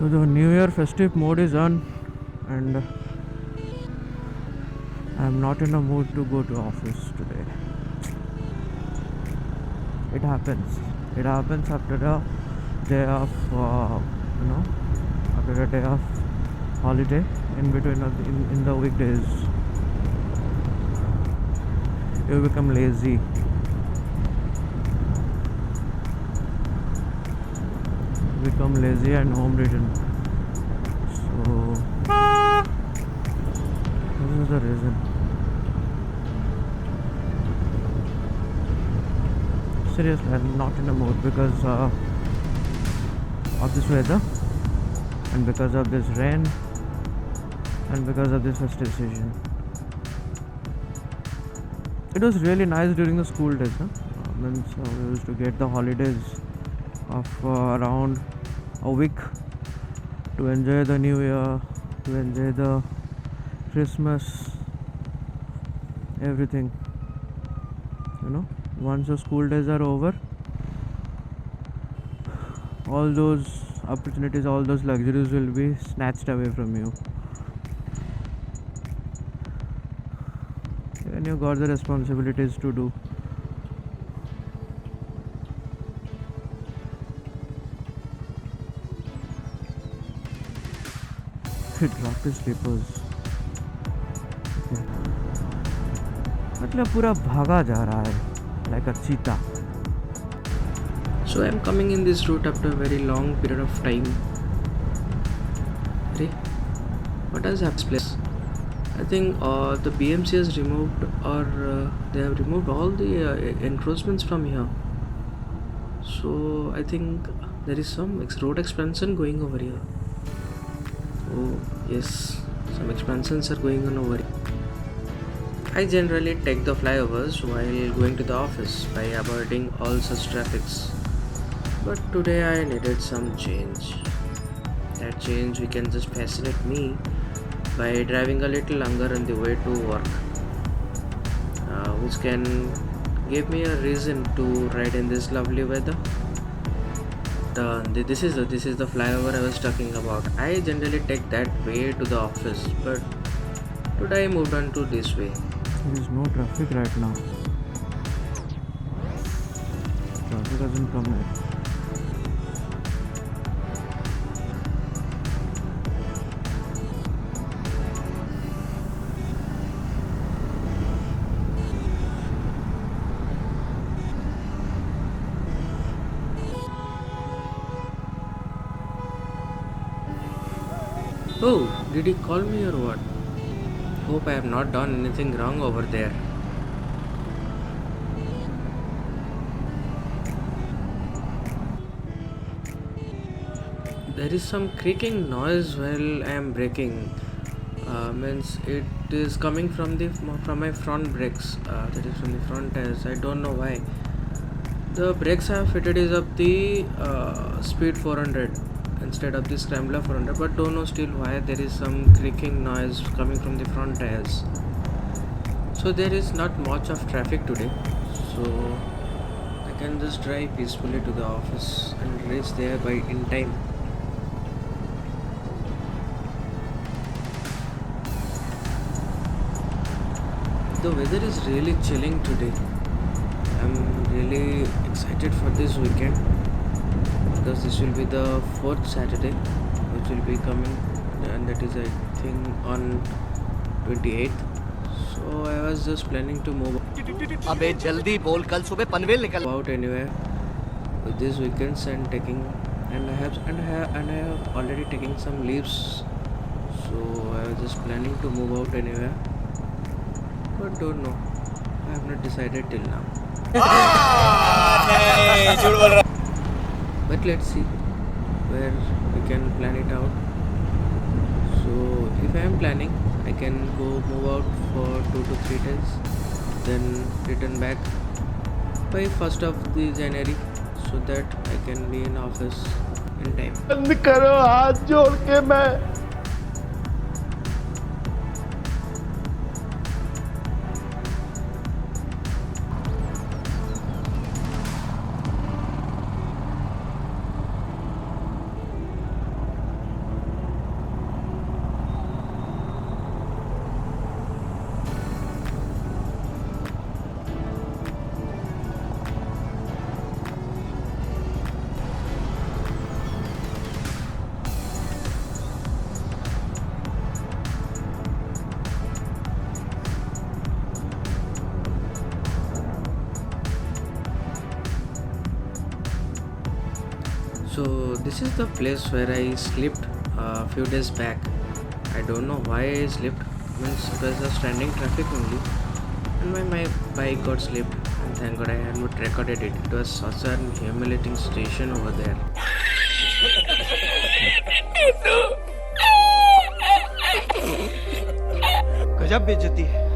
So the New Year festive mode is on, and I'm not in a mood to go to office today. It happens. It happens after a day of, after a day of holiday in between in the weekdays. You become lazy. Become lazy and home ridden. So this is the reason. Seriously, I'm not in a mood because of this weather, and because of this rain, and because of this festive season. It was really nice during the school days. Means we used to get the holidays of around a week to enjoy the New Year, to enjoy the Christmas, everything. Once the school days are over, all those opportunities, all those luxuries will be snatched away from you. And you got the responsibilities to do. He dropped his slippers. मतलब पूरा भागा जा रहा है like a cheetah. So I'm coming in this route after a very long period of time. Hey, what has happened? I think the BMC has removed, or they have removed all the encroachments from here. So I think there is some road expansion going over here. Oh yes, some expansions are going on over here. I generally take the flyovers while going to the office by avoiding all such traffics. But today I needed some change. That change we can just fascinate me by driving a little longer on the way to work, which can give me a reason to ride in this lovely weather. This is the flyover I was talking about. I generally take that way to the office, but today I moved on to this way. There is no traffic right now. Traffic doesn't come here. Oh, did he call me or what? Hope I have not done anything wrong over there. There is some creaking noise while I am braking. Means it is coming from my front brakes. That is from the front tires. I don't know why. The brakes I have fitted is of the Speed 400 instead of the Scrambler 400, but don't know still why there is some creaking noise coming from the front tires. So there is not much of traffic today, so I can just drive peacefully to the office and reach there by in time. The weather is really chilling today. I'm really excited for this weekend because this will be the fourth Saturday which will be coming, and that is I think on 28th. So I was just planning to move अबे जल्दी बोल, कल सुबह पनवेल निकल out anywhere with these weekends and I have already taken some leaves. So I was just planning to move out anywhere, but don't know. I have not decided till now. But let's see where we can plan it out. So if I am planning, I can go move out for 2 to 3 days, then return back by 1st of the January, so that I can be in office in time. बंद करो हाथ जोड़ के मैं So this is the place where I slipped a few days back. I don't know why I slipped. Means it was a standing traffic only, and my bike got slipped. And thank God I had not recorded it. It was such a humiliating station over there. गजब बेइज्जती है